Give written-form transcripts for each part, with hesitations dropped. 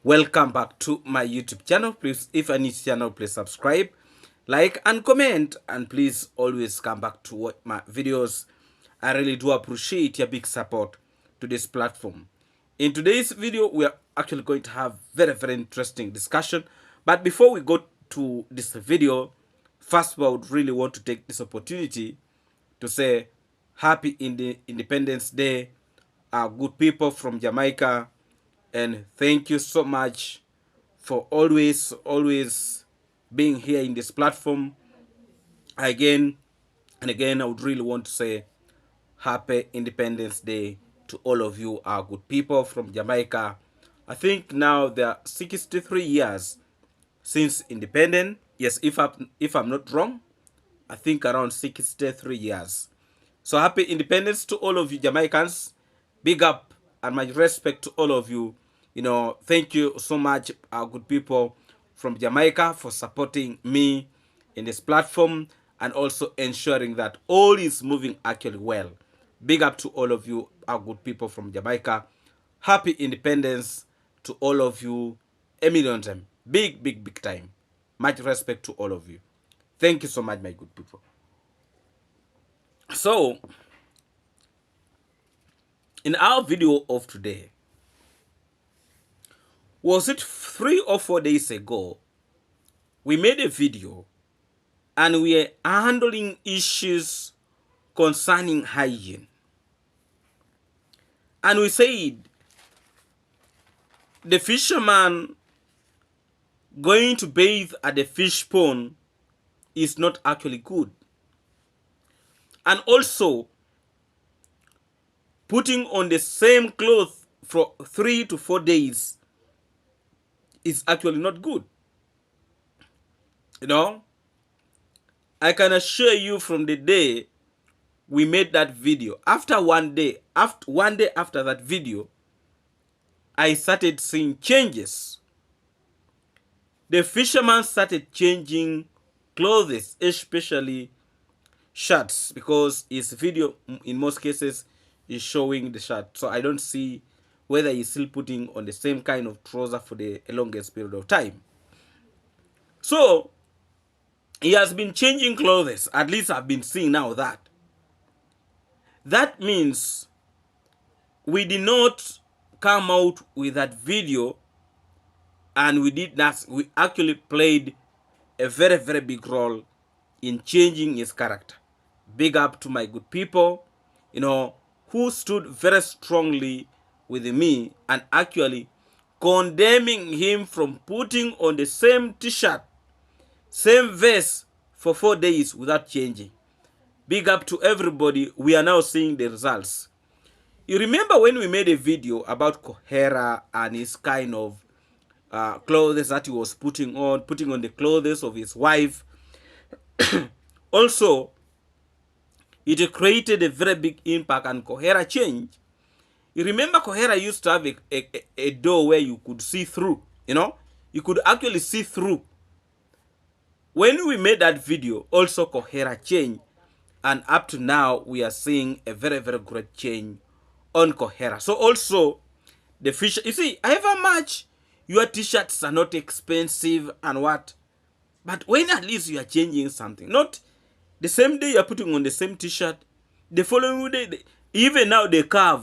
Welcome back to my YouTube channel. Please, if you're new to the channel, please subscribe, like, and comment. And please always come back to watch my videos. I really do appreciate your big support to this platform. In today's video, we are actually going to have very interesting discussion. But before we go to this video, first of all, I would really want to take this opportunity to say happy Independence Day, good people from Jamaica, and thank you so much for always being here in this platform. Again and again, I would really want to say happy Independence Day to all of you, our good people from Jamaica. I think now there are 63 years since independence. Yes, if I'm not wrong, I think around 63 years. So happy independence to all of you Jamaicans. Big up and my respect to all of you. Thank you so much, our good people from Jamaica, for supporting me in this platform and also ensuring that all is moving actually well. Big up to all of you, our good people from Jamaica. Happy independence to all of you. A million time. Big time. Much respect to all of you. Thank you so much, my good people. So, in our video of today, was it 3 or 4 days ago, we made a video and we are handling issues concerning hygiene. And we said the fisherman going to bathe at the fish pond is not actually good. And also, putting on the same clothes for 3 to 4 days is actually not good. I can assure you from the day we made that video, after one day after that video, I started seeing changes. The fisherman started changing clothes, especially shirts, because his video in most cases is showing the shirt. So I don't see whether he's still putting on the same kind of trouser for the longest period of time. So he has been changing clothes. At least I've been seeing now that. That means we did not come out with that video and we actually played a very big role in changing his character. Big up to my good people, who stood very strongly with me and actually condemning him from putting on the same t-shirt, same vest for 4 days without changing. Big up to everybody. We are now seeing the results. You remember when we made a video about Kohera and his kind of clothes that he was putting on the clothes of his wife. Also, it created a very big impact and Kohera changed. You remember Kohera used to have a door where you could see through, you could actually see through. When we made that video, also Kohera changed, and up to now we are seeing a very great change on Kohera. So also the fish, you see, however much your t-shirts are not expensive and what, but when at least you are changing something, not the same day you are putting on the same t-shirt, the following day, even now the curve,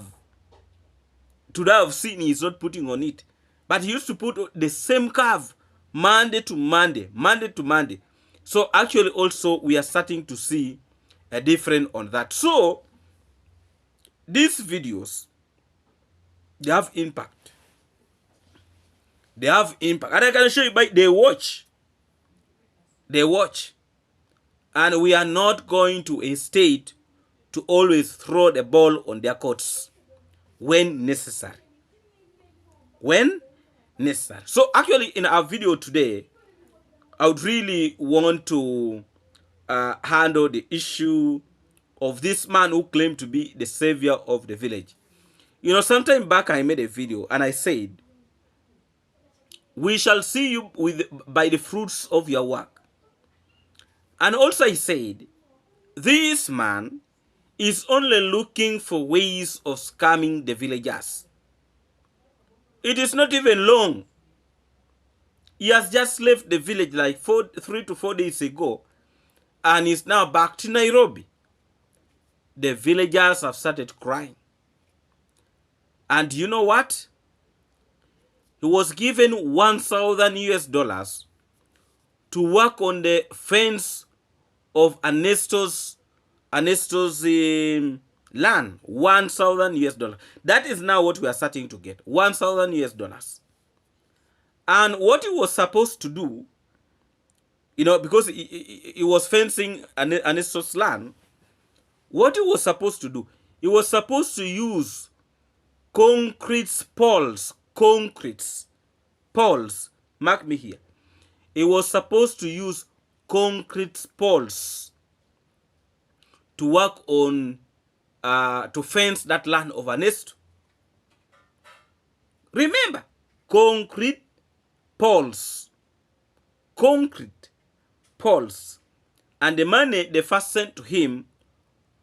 today I've seen he's not putting on it, but he used to put the same curve Monday to Monday. So actually also we are starting to see a difference on that. So these videos, they have impact. And I can show you by they watch. And we are not going to hesitate to always throw the ball on their courts when necessary. So actually in our video today, I would really want to handle the issue of this man who claimed to be the savior of the village. Sometime back I made a video and I said, we shall see you by the fruits of your work. And also I said, this man is only looking for ways of scamming the villagers. It is not even long. He has just left the village like 3 to 4 days ago and is now back to Nairobi. The villagers have started crying. And you know what? He was given 1,000 US dollars to work on the fence of Ernesto's land. 1,000 US dollars. That is now what we are starting to get. 1,000 US dollars. And what he was supposed to do, because he was fencing Ernesto's land, what he was supposed to do, he was supposed to use concrete poles. Mark me here. He was supposed to use concrete poles to work on, to fence that land of Ernesto. Remember, concrete poles. And the money they first sent to him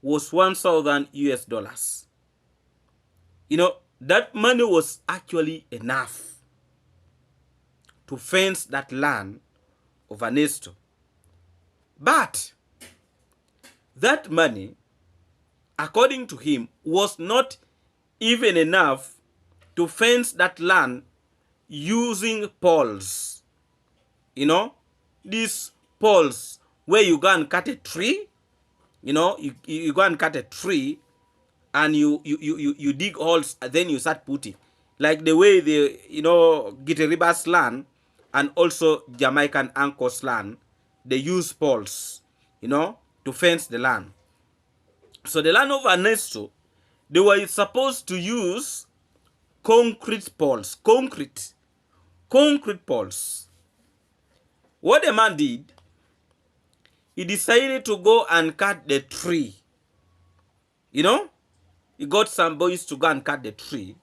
was 1,000 US dollars. That money was actually enough to fence that land of Ernesto. But that money, according to him, was not even enough to fence that land using poles. These poles where you go and cut a tree, you go and cut a tree and you dig holes and then you start putting. Like the way the, Gitariba's land and also Jamaican Anchor's land, they use poles, to fence the land. So the land of Ernesto, they were supposed to use concrete poles. Concrete poles. What the man did, he decided to go and cut the tree. He got some boys to go and cut the tree.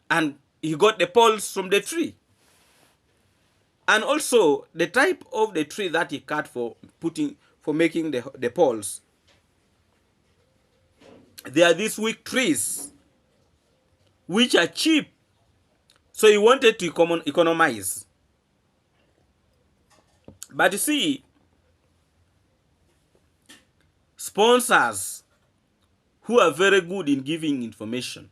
And he got the poles from the tree. And also, the type of the tree that he cut for making the poles, they are these weak trees, which are cheap. So he wanted to economize. But you see, sponsors who are very good in giving information,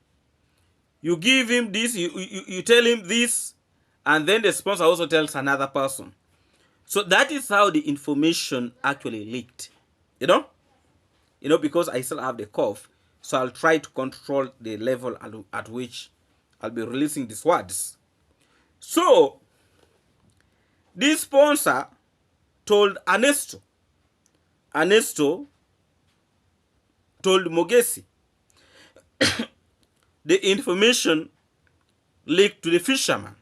you give him this, you tell him this, and then the sponsor also tells another person. So that is how the information actually leaked. Because I still have the cough, so I'll try to control the level at which I'll be releasing these words. So this sponsor told Ernesto. Ernesto told Mogesi. The information leaked to the fisherman.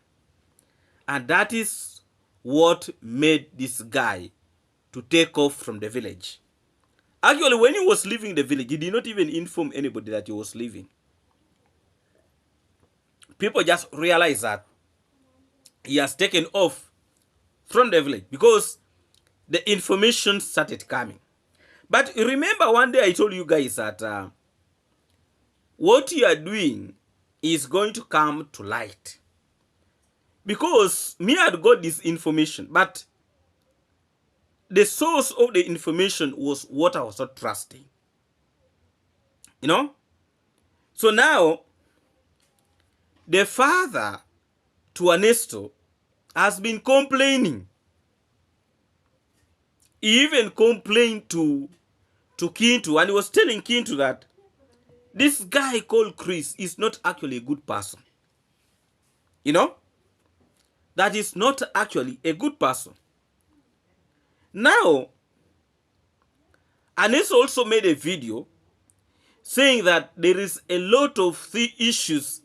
And that is what made this guy to take off from the village. Actually, when he was leaving the village, he did not even inform anybody that he was leaving. People just realized that he has taken off from the village because the information started coming. But remember, one day I told you guys that what you are doing is going to come to light. Because me had got this information, but the source of the information was what I was not trusting. So now, the father to Ernesto has been complaining. He even complained to Kintu, and he was telling Kintu that this guy called Chris is not actually a good person. That is not actually a good person. Now, Ernesto also made a video saying that there is a lot of issues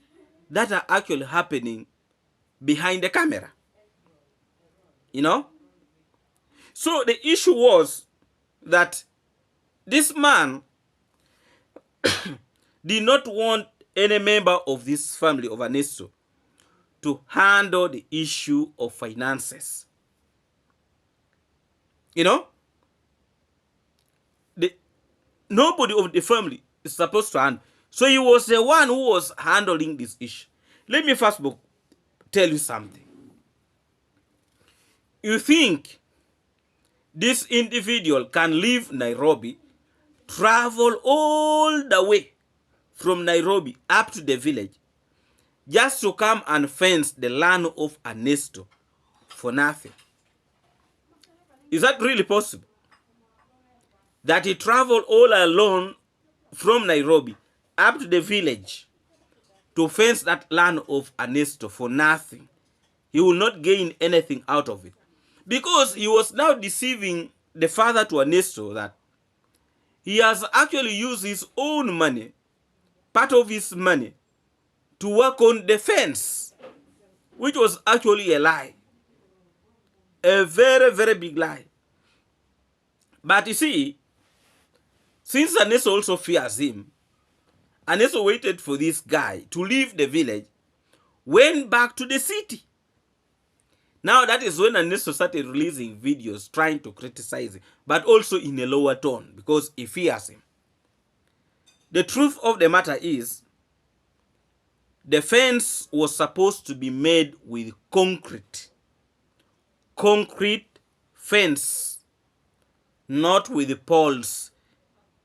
that are actually happening behind the camera. So the issue was that this man did not want any member of this family of Ernesto to handle the issue of finances. Nobody of the family is supposed to handle. So he was the one who was handling this issue. Let me first tell you something. You think this individual can leave Nairobi, travel all the way from Nairobi up to the village, just to come and fence the land of Ernesto for nothing? Is that really possible? That he traveled all alone from Nairobi up to the village to fence that land of Ernesto for nothing? He will not gain anything out of it. Because he was now deceiving the father to Ernesto that he has actually used his own money, part of his money, to work on the fence, which was actually a lie. A very, very big lie. But you see, since Ernesto also fears him, Ernesto waited for this guy to leave the village, went back to the city. Now that is when Ernesto started releasing videos trying to criticize him, but also in a lower tone because he fears him. The truth of the matter is, the fence was supposed to be made with concrete. Concrete fence, not with the poles.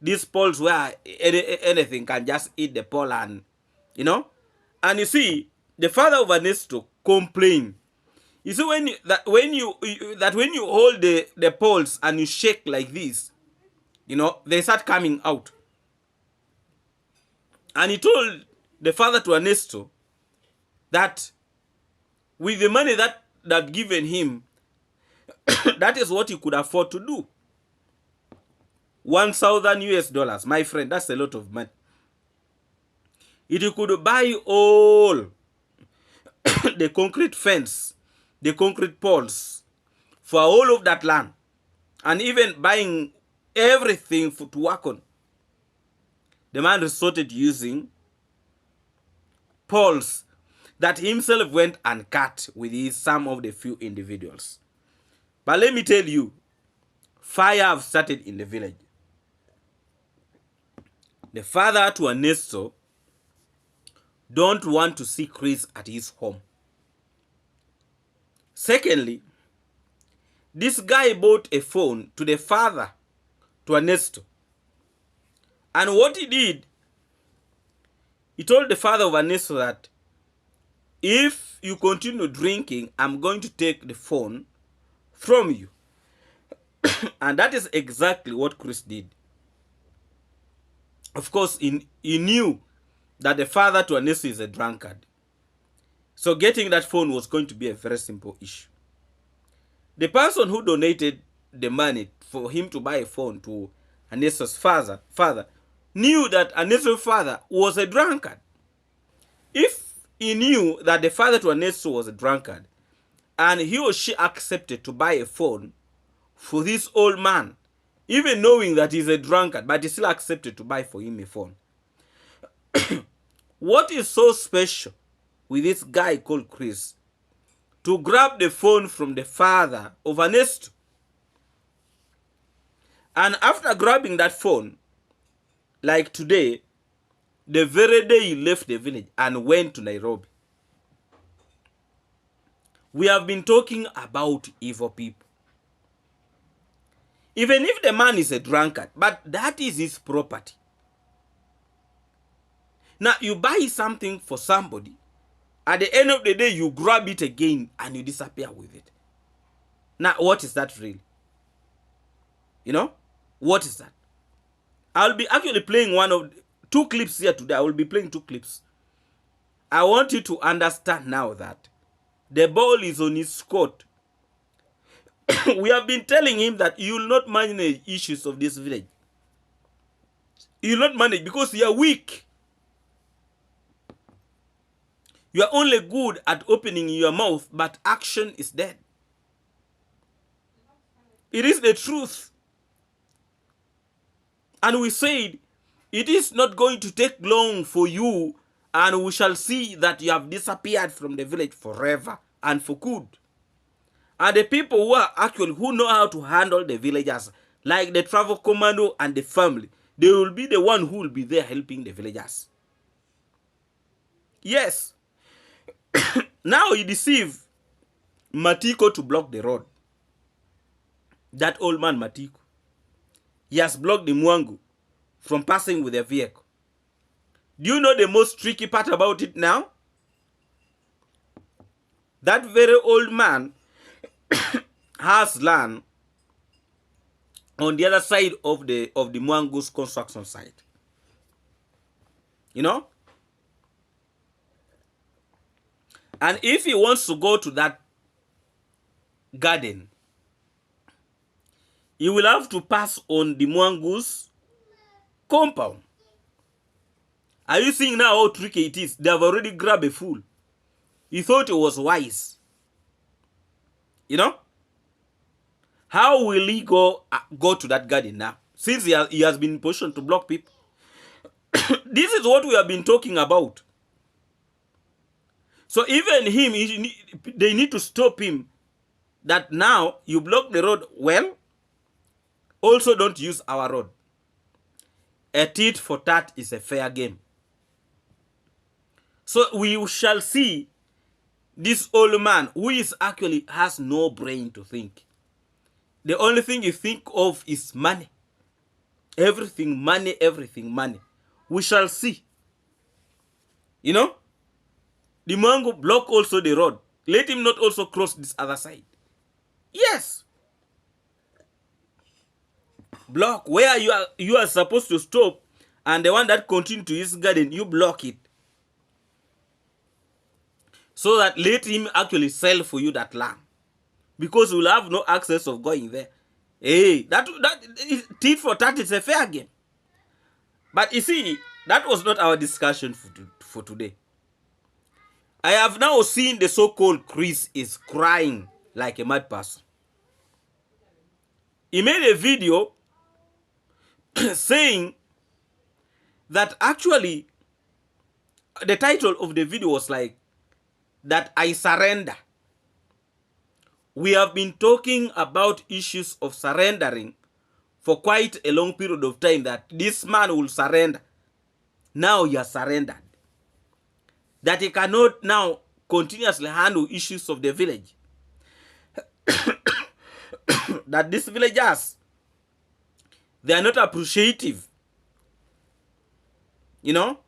These poles where anything can just eat the pole and, you know. And you see, the father of Ernesto complained. You see, when you hold the poles and you shake like this, you know, they start coming out. And he told the father to Ernesto that with the money that given him, that is what he could afford to do. $1,000 US, my friend, that's a lot of money. It could buy all the concrete fence, the concrete poles for all of that land, and even buying everything to work on. The man resorted to using poles that himself went and cut with some of the few individuals. But let me tell you, fire have started in the village. The father to Ernesto don't want to see Chris at his home. Secondly, this guy bought a phone to the father to Ernesto. And what he did, he told the father of Ernesto that if you continue drinking, I'm going to take the phone from you. And that is exactly what Chris did. Of course, he knew that the father to Ernesto is a drunkard. So getting that phone was going to be a very simple issue. The person who donated the money for him to buy a phone to Ernesto's father knew that Ernesto's father was a drunkard. If he knew that the father to Ernesto was a drunkard, and he or she accepted to buy a phone for this old man, even knowing that he's a drunkard, but he still accepted to buy for him a phone. What is so special with this guy called Chris to grab the phone from the father of Ernesto? And after grabbing that phone, like today, the very day he left the village and went to Nairobi. We have been talking about evil people. Even if the man is a drunkard, but that is his property. Now, you buy something for somebody, at the end of the day, you grab it again and you disappear with it. Now, what is that really? You know? What is that? I'll be actually playing two clips here today. I will be playing two clips. I want you to understand now that the ball is on his court. We have been telling him that you will not manage the issues of this village. You will not manage because you are weak. You are only good at opening your mouth, but action is dead. It is the truth. And we said, it is not going to take long for you, and we shall see that you have disappeared from the village forever and for good. And the people who know how to handle the villagers, like the travel commando and the family, they will be the one who will be there helping the villagers. Yes. Now he deceived Matiko to block the road. that old man Matiku. He has blocked the mwango from passing with their vehicle. Do you know the most tricky part about it now? That very old man has land on the other side of the mwango's construction site. You know? And if he wants to go to that garden, he will have to pass on the mwango's compound. Are you seeing now how tricky it is? They have already grabbed a fool. He thought it was wise. You know? How will he go to that garden now? Since he has been in position to block people. This is what we have been talking about. So even him, they need to stop him. That now you block the road. Well, also don't use our road. A tit for tat is a fair game. So we shall see this old man who is actually has no brain to think. The only thing you think of is money. Everything money, everything money. We shall see. You know? The mwango block also the road. Let him not also cross this other side. Yes. Block where you are supposed to stop, and the one that continue to his garden, you block it. So that let him actually sell for you that land. Because you will have no access of going there. Hey, that tit for tat is a fair game. But you see, that was not our discussion for today. I have now seen the so-called Chris is crying like a mad person. He made a video saying that actually the title of the video was like, that I surrender. We have been talking about issues of surrendering for quite a long period of time, that this man will surrender. Now he has surrendered. That he cannot now continuously handle issues of the village. That these villagers, they are not appreciative. You know?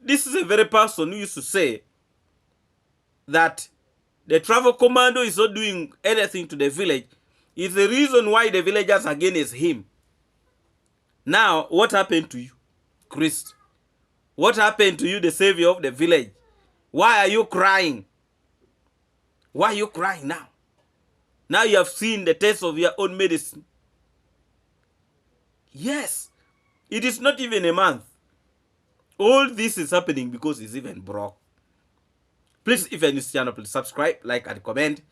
This is a very person who used to say that the travel commando is not doing anything to the village. Is the reason why the villagers are against him. Now, what happened to you, Christ? What happened to you, the savior of the village? Why are you crying? Why are you crying now? Now you have seen the taste of your own medicine. Yes, it is not even a month. All this is happening because he's even broke. Please, if you're new to this channel, please subscribe, like, and comment.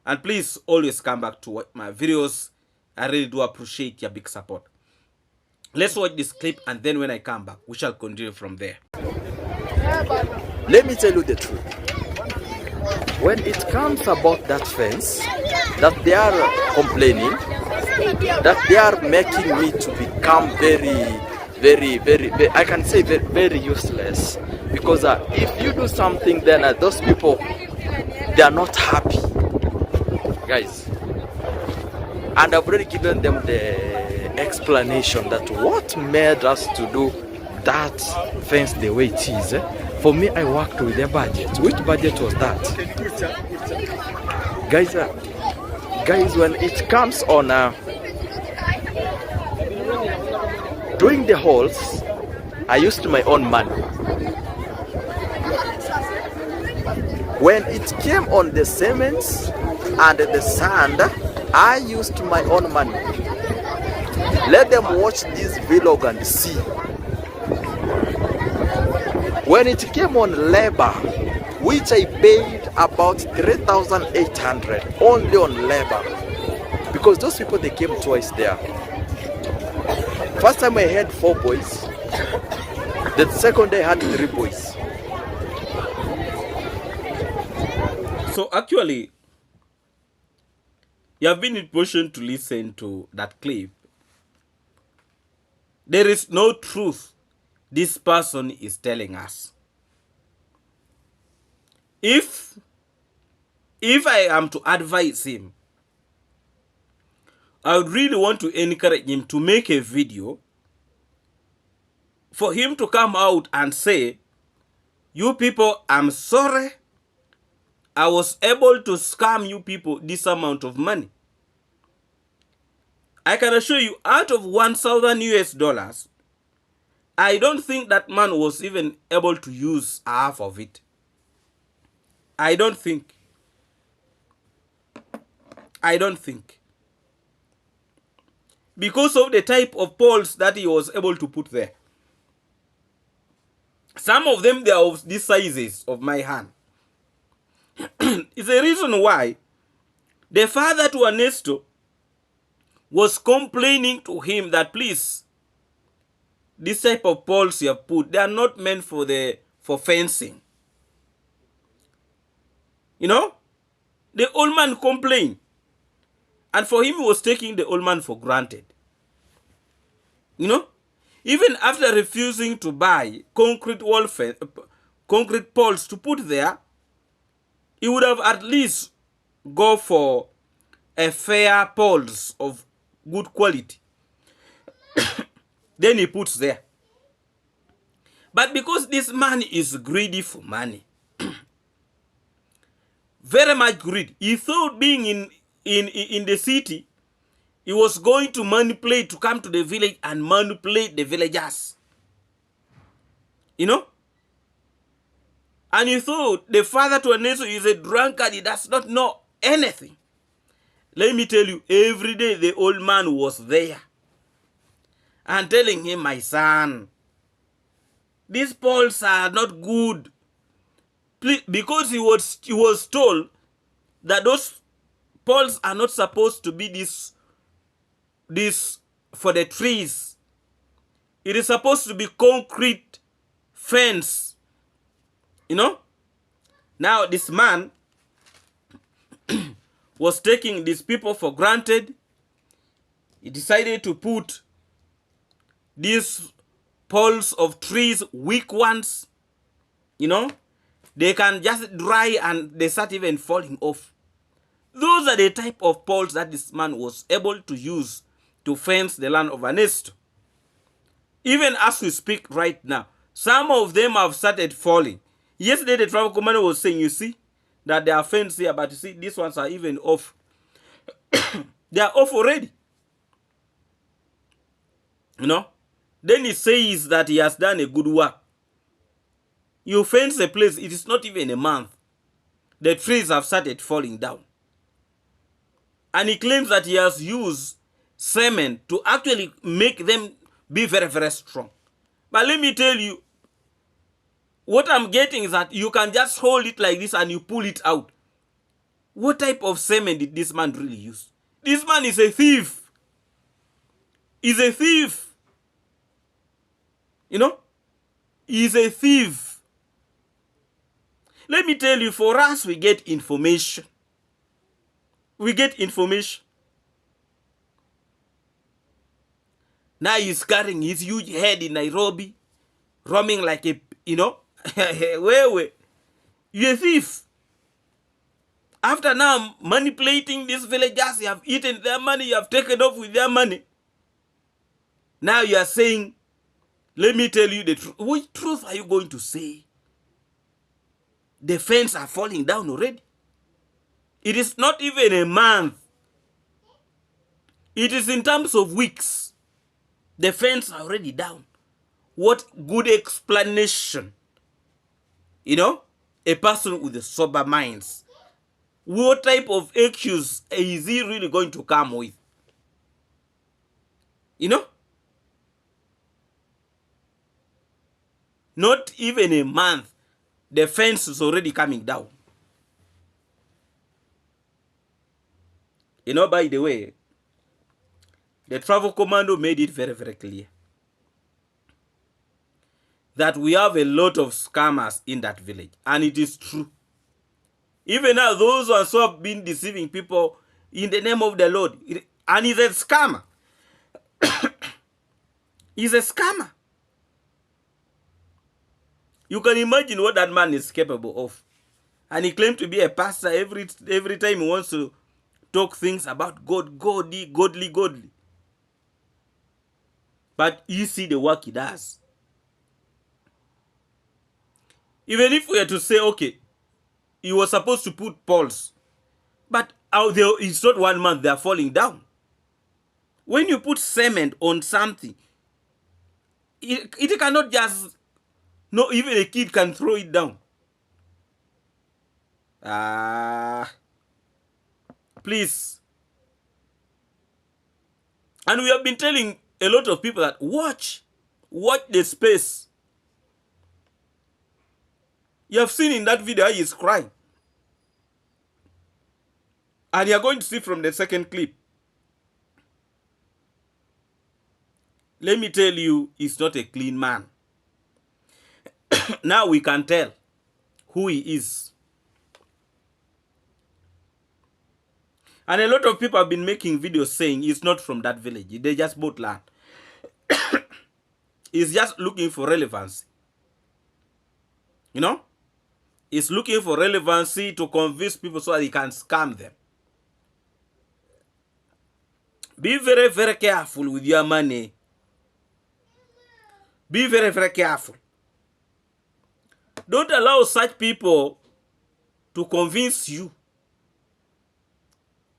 And please always come back to watch my videos. I really do appreciate your big support. Let's watch this clip, and then when I come back, we shall continue from there. Let me tell you the truth. When it comes about that fence, that they are complaining, that they are making me to become very, I can say very useless. Because if you do something, then those people, they are not happy, guys. And I've already given them the explanation that what made us to do that fence the way it is. For me, I worked with the budget. Which budget was that? Guys, when it comes on doing the holes, I used my own money. When it came on the cements and the sand, I used my own money. Let them watch this vlog and see. When it came on labor, which I paid about 3,800 only on labor, because those people, they came twice there. First time I had 4 boys. The second day I had 3 boys. So actually, you have been in position to listen to that clip. There is no truth this person is telling us. If I am to advise him, I would really want to encourage him to make a video for him to come out and say, you people, I'm sorry. I was able to scam you people this amount of money. I can assure you, out of 1,000 US dollars, I don't think that man was even able to use half of it. I don't think. Because of the type of poles that he was able to put there. Some of them, they are of these sizes of my hand. It's a reason why the father to Ernesto was complaining to him that, please, this type of poles you have put, they are not meant for fencing. You know, the old man complained, and for him, he was taking the old man for granted. You know, even after refusing to buy concrete poles to put there, he would have at least go for a fair poles of good quality. Then he puts there. But because this man is greedy for money, very much greedy, he thought being in the city, he was going to manipulate, to come to the village and manipulate the villagers. You know? And he thought the father to Ernesto is a drunkard, he does not know anything. Let me tell you, every day the old man was there and telling him, my son, these poles are not good. Please, because he was told that those poles are not supposed to be this for the trees. It is supposed to be concrete fence. You know? Now this man was taking these people for granted. He decided to put these poles of trees, weak ones, you know, they can just dry and they start even falling off. Those are the type of poles that this man was able to use to fence the land of Ernesto. Even as we speak right now, some of them have started falling. Yesterday the travel commander was saying, you see, that they are fenced here, but you see, these ones are even off. They are off already. You know? Then he says that he has done a good work. You fence a place, it is not even a month. The trees have started falling down. And he claims that he has used cement to actually make them be very, very strong. But let me tell you, what I'm getting is that you can just hold it like this and you pull it out. What type of cement did this man really use? This man is a thief. He's a thief. You know? He's a thief. Let me tell you, for us, we get information. We get information. Now he's carrying his huge head in Nairobi, roaming like a, you know, where? You're a thief. After now manipulating these villagers, you have eaten their money, you have taken off with their money. Now you are saying, let me tell you the truth. Which truth are you going to say? The fence are falling down already. It is not even a month. It is in terms of weeks. The fence are already down. What good explanation, you know, a person with a sober minds, what type of excuse is he really going to come with? You know? Not even a month, the fence is already coming down. You know, by the way, the travel commando made it very, very clear that we have a lot of scammers in that village. And it is true. Even now, those who have been deceiving people in the name of the Lord. And he's a scammer. He's a scammer. You can imagine what that man is capable of. And he claimed to be a pastor every time he wants to talk things about God, godly. But you see the work he does. Even if we are to say, okay, he was supposed to put poles, but out there, it's not 1 month, they are falling down. When you put cement on something, it cannot just, no, even a kid can throw it down. Please. And we have been telling a lot of people that watch the space. You have seen in that video how he is crying. And you are going to see from the second clip. Let me tell you, he's not a clean man. Now we can tell who he is. And a lot of people have been making videos saying he's not from that village. They just bought land. He's just looking for relevancy. You know? He's looking for relevancy to convince people so that he can scam them. Be very, very careful with your money. Be very, very careful. Don't allow such people to convince you.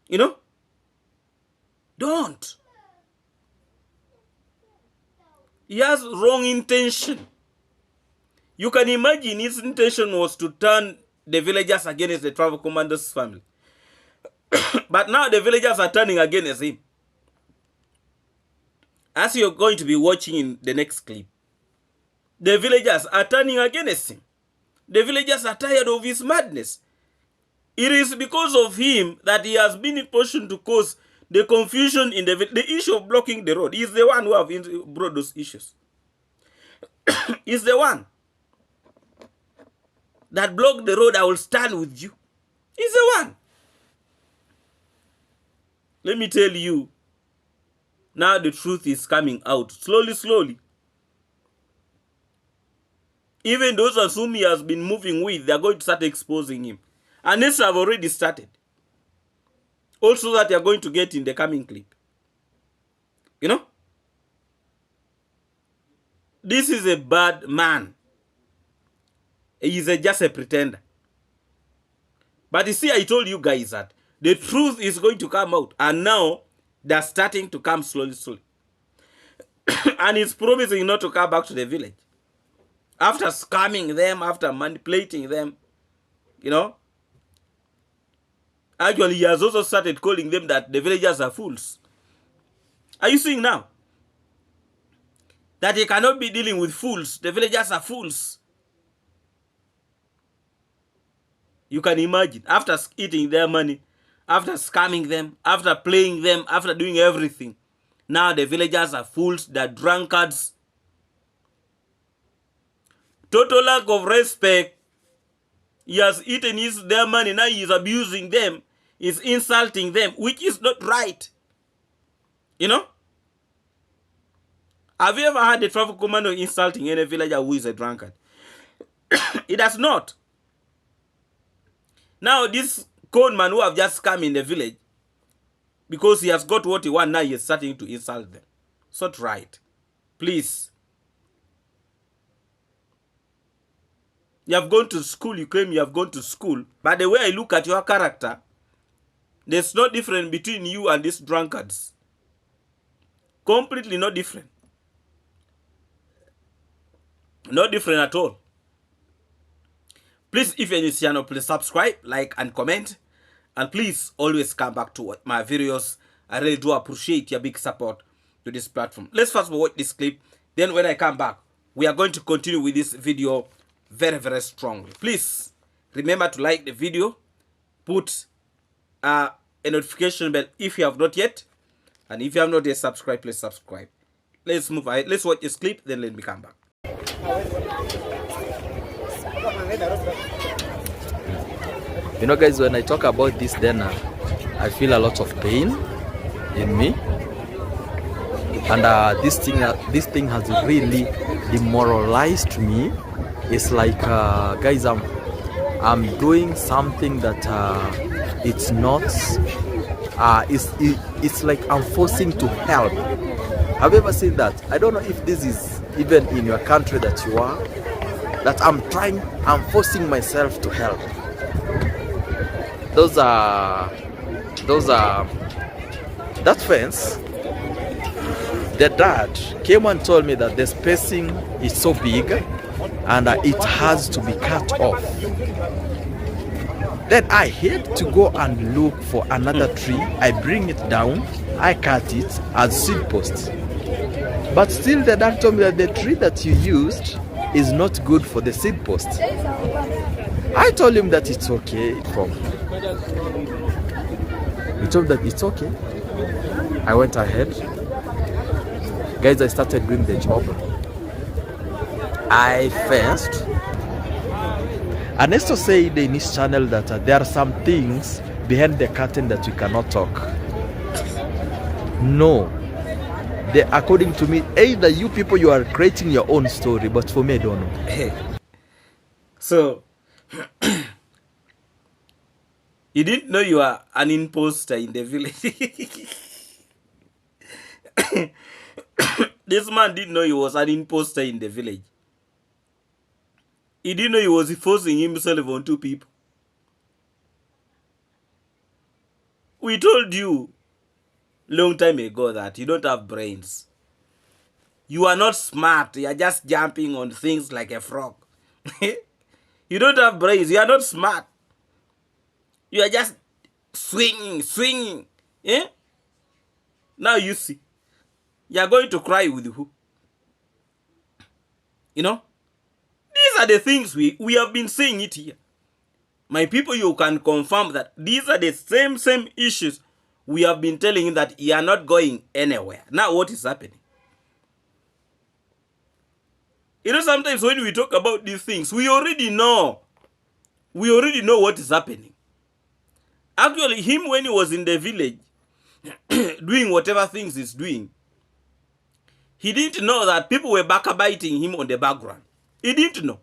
You know? Don't. He has wrong intention. You can imagine his intention was to turn the villagers against the travel commander's family. But now the villagers are turning against him. As you're going to be watching in the next clip, the villagers are turning against him. The villagers are tired of his madness. It is because of him that he has been in position to cause the confusion in the issue of blocking the road. He's the one who have brought those issues. He's the one that blocked the road. I will stand with you. He's the one. Let me tell you, now the truth is coming out slowly. Even those whom he has been moving with, they are going to start exposing him. And this have already started. Also that you are going to get in the coming clip. You know? This is a bad man. He is just a pretender. But you see, I told you guys that the truth is going to come out. And now, they're starting to come slowly. And he's promising not to come back to the village. After scamming them, after manipulating them, you know. Actually, he has also started calling them that the villagers are fools. Are you seeing now? That he cannot be dealing with fools. The villagers are fools. You can imagine, after eating their money, after scamming them, after playing them, after doing everything, now the villagers are fools, they're drunkards. Total lack of respect. He has eaten their money, now he is abusing them, he's insulting them, which is not right. You know? Have you ever had a traffic commando insulting any villager who is a drunkard? It does not. Now this con man who have just come in the village, because he has got what he wants, now he is starting to insult them. It's not right. Please. You have gone to school, you claim you have gone to school. But the way I look at your character, there's no difference between you and these drunkards. Completely no different. No different at all. Please, if you're in this channel, please subscribe, like, and comment. And please always come back to watch my videos. I really do appreciate your big support to this platform. Let's first watch this clip. Then when I come back, we are going to continue with this video very, very strongly. Please remember to like the video. Put a notification bell if you have not yet. And if you have not yet subscribed, please subscribe. Let's move ahead. Let's watch this clip. Then let me come back. You know, guys, when I talk about this, then I feel a lot of pain in me, and this thing has really demoralized me. It's like, guys, I'm doing something that it's not it's like I'm forcing to help. Have you ever seen that? I don't know if this is even in your country that you are, that I'm forcing myself to help. That fence, the dad came and told me that the spacing is so big and it has to be cut off. Then I had to go and look for another tree. I bring it down, I cut it as seed posts. But still the dad told me that the tree that you used is not good for the seed post. I told him that it's okay. He told me that it's okay. I went ahead. Guys, I started doing the job. I fenced. Ernesto said in his channel that there are some things behind the curtain that we cannot talk. No. According to me, either you people, you are creating your own story, but for me, I don't know. So, you didn't know you are an imposter in the village. This man didn't know he was an imposter in the village. He didn't know he was forcing himself on two people. We told you long time ago that you don't have brains. You are not smart. You are just jumping on things like a frog. You don't have brains. You are not smart. You are just swinging. Eh? Now you see. You are going to cry with who? You know? These are the things we have been saying it here. My people, you can confirm that these are the same issues we have been telling you that you are not going anywhere. Now what is happening? You know, sometimes when we talk about these things, we already know. We already know what is happening. Actually, him when he was in the village, doing whatever things he's doing, he didn't know that people were backbiting him on the background. He didn't know.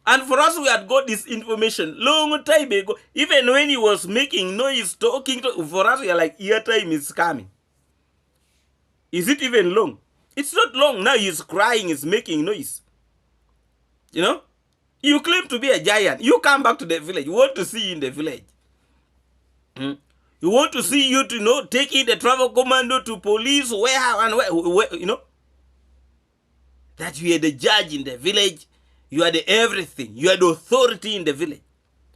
And for us, we had got this information long time ago. Even when he was making noise, talking, for us, we are like, ear time is coming. Is it even long? It's not long. Now he's crying, he's making noise. You know? You claim to be a giant. You come back to the village. You want to see you in the village. You want to see you to know, taking the travel commando to police, where, you know? That you are the judge in the village. You are the everything. You are the authority in the village.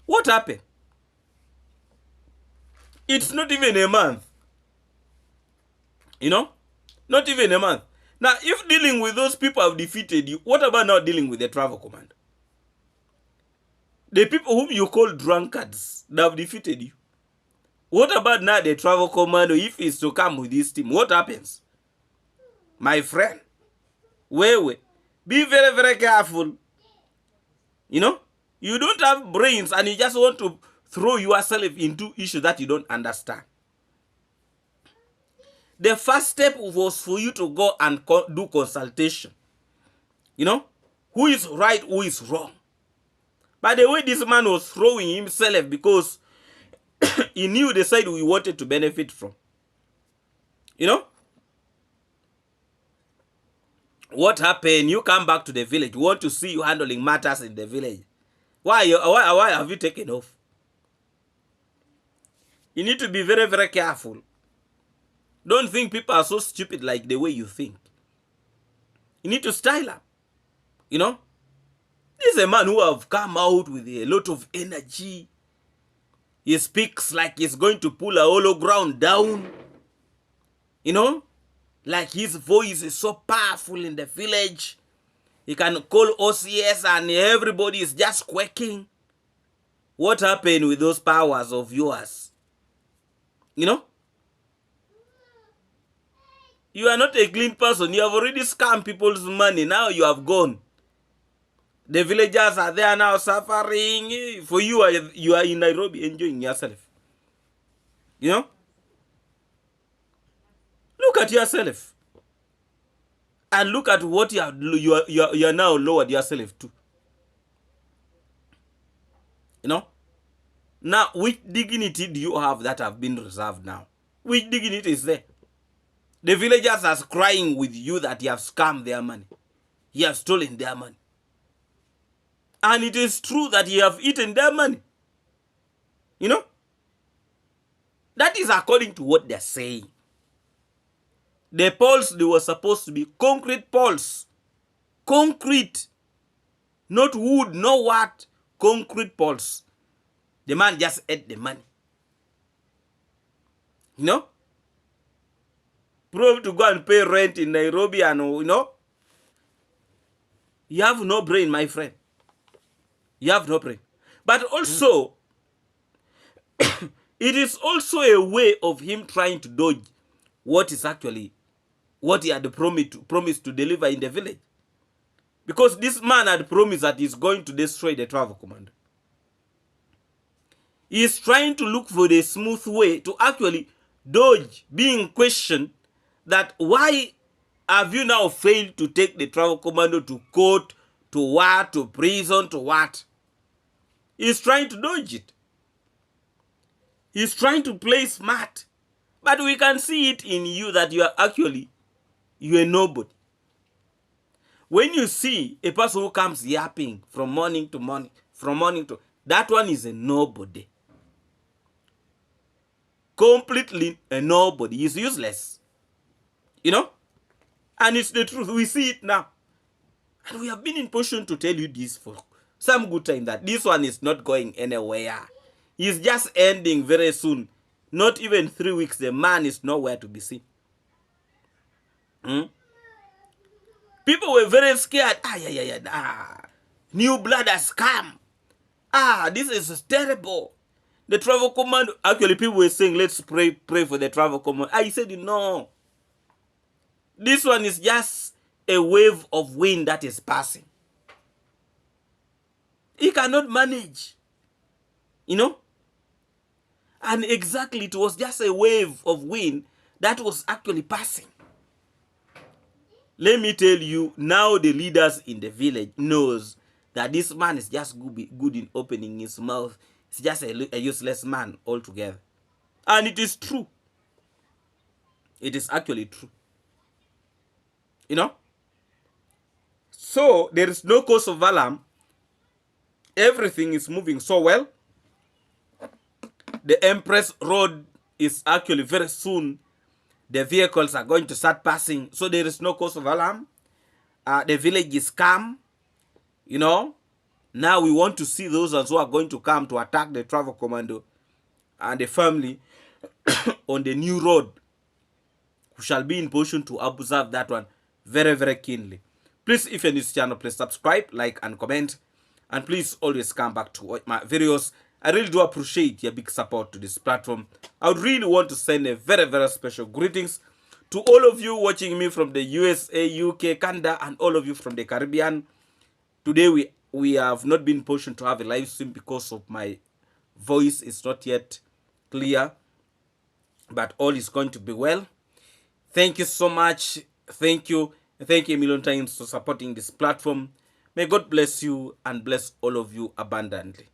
What happened? It's not even a month. You know? Not even a month. Now, if dealing with those people have defeated you, what about now dealing with the travel command? The people whom you call drunkards, they have defeated you. What about now the travel commando, if he's to come with this team? What happens? My friend, wait. Be very, very careful. You know? You don't have brains and you just want to throw yourself into issues that you don't understand. The first step was for you to go and do consultation. You know? Who is right, who is wrong. By the way, this man was throwing himself because he knew the side we wanted to benefit from. You know? What happened? You come back to the village. We want to see you handling matters in the village. Why have you taken off? You need to be very, very careful. Don't think people are so stupid like the way you think. You need to style up. You know? This is a man who have come out with a lot of energy. He speaks like he's going to pull a hollow ground down. You know? Like his voice is so powerful in the village. He can call OCS and everybody is just quaking. What happened with those powers of yours? You know? You are not a clean person. You have already scammed people's money. Now you have gone. The villagers are there now suffering. For you, you are in Nairobi enjoying yourself. You know? Look at yourself. And look at what you are now lowered yourself to. You know? Now, which dignity do you have that have been reserved now? Which dignity is there? The villagers are crying with you that you have scammed their money. You have stolen their money. And it is true that you have eaten their money. You know? That is according to what they're saying. The poles, they were supposed to be concrete poles. Concrete. Not wood, no what. Concrete poles. The man just ate the money. You know? Prove to go and pay rent in Nairobi and, you know? You have no brain, my friend. You have no brain. But also, it is also a way of him trying to dodge what is actually what he had promised to deliver in the village. Because this man had promised that he's going to destroy the travel commando. He is trying to look for the smooth way to actually dodge being questioned that why have you now failed to take the travel commando to court, to what, to prison, to what? He's trying to dodge it. He's trying to play smart. But we can see it in you that you are nobody. When you see a person who comes yapping from morning to morning, that one is a nobody. Completely a nobody. He's useless. You know? And it's the truth. We see it now. And we have been in position to tell you this for some good time, that this one is not going anywhere. He's just ending very soon. Not even 3 weeks, the man is nowhere to be seen. People were very scared. New blood has come. This is terrible. The travel command, actually people were saying, let's pray for the travel command. I said, no. This one is just a wave of wind that is passing. He cannot manage. You know? And exactly, it was just a wave of wind that was actually passing. Let me tell you, now the leaders in the village knows that this man is just good in opening his mouth. He's just a useless man altogether. And it is true. It is actually true. You know? So, there is no cause of alarm. Everything is moving so well. The Empress Road is actually very soon. The vehicles are going to start passing. So, there is no cause of alarm. The village is calm. You know? Now, we want to see those who are going to come to attack the travel commando and the family on the new road. We shall be in position to observe that one very, very keenly. Please, if you're new to this channel, please subscribe, like, and comment. And please always come back to watch my videos. I really do appreciate your big support to this platform. I would really want to send a very, very special greetings to all of you watching me from the USA, UK, Canada, and all of you from the Caribbean. Today, we have not been positioned to have a live stream because of my voice is not yet clear. But all is going to be well. Thank you so much. Thank you. Thank you a million times for supporting this platform. May God bless you and bless all of you abundantly.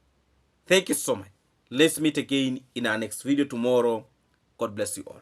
Thank you so much. Let's meet again in our next video tomorrow. God bless you all.